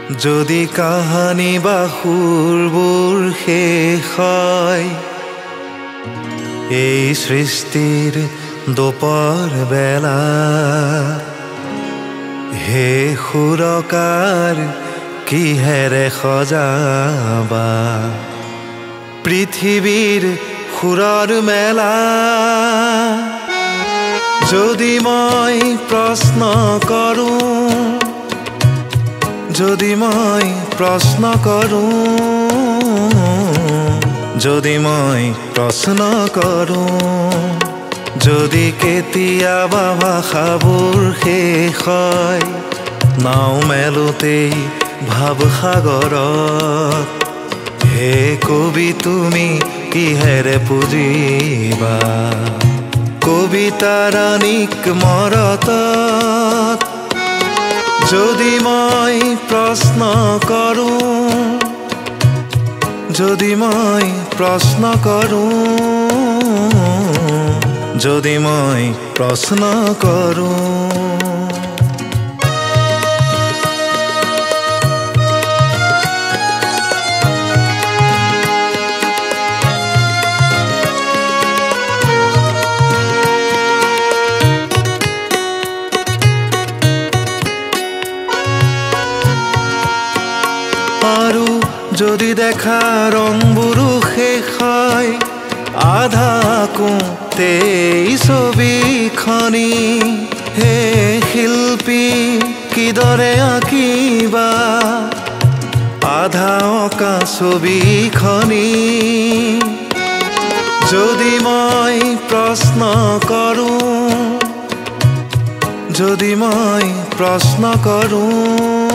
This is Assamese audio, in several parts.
যদি কাহানি বা সুৰবোৰ শেষ হয় এই সৃষ্টিৰ দুপৰ বেলা হে সুৰকাৰ কিহেৰে সজাবা পৃথিৱীৰ সুৰৰ মেলা যদি মই প্ৰশ্ন কৰোঁ যদি মই প্ৰশ্ন কৰোঁ যদি মই প্ৰশ্ন কৰোঁ যদি কেতিয়াবা ভাষাবোৰ শেষ হয় নাও মেলোতেই ভাৱসাগৰত হে কবি তুমি কিহেৰে পুজিবা কবিতাৰ ৰাণীক মৰতত যদি মই প্ৰশ্ন কৰোঁ যদি মই প্ৰশ্ন কৰোঁ যদি মই প্ৰশ্ন কৰোঁ আৰু যদি দেখা ৰংবোৰো শেষ হয় আধা কোতেই ছবিখনি হে শিল্পী কিদৰে আঁকিবা আধা অঁকা ছবিখনি যদি মই প্ৰশ্ন কৰোঁ যদি মই প্ৰশ্ন কৰোঁ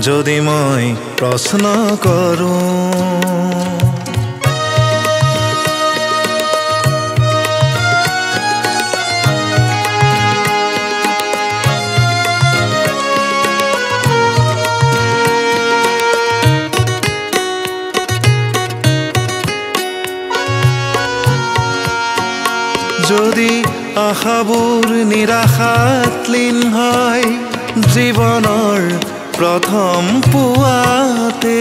যদি মই প্ৰশ্ন কৰোঁ যদি আশাবোৰ নিৰাশাত লীন হয় জীৱনৰ প্ৰথম পুৱাতে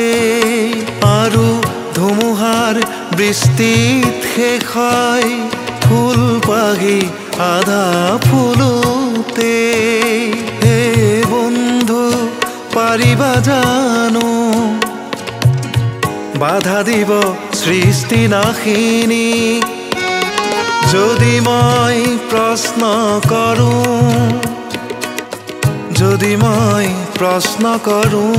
আৰু ধুমুহাৰ বৃষ্টিত শেষ হয় ফুল পাহি আধা ফুলোতে হে বন্ধু পাৰিবা জানো বাধা দিব সৃষ্টিনাশিনী যদি মই প্ৰশ্ন কৰোঁ যদি মই প্ৰশ্ন কৰোঁ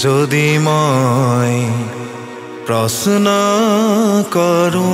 যদি মই প্ৰশ্ন কৰোঁ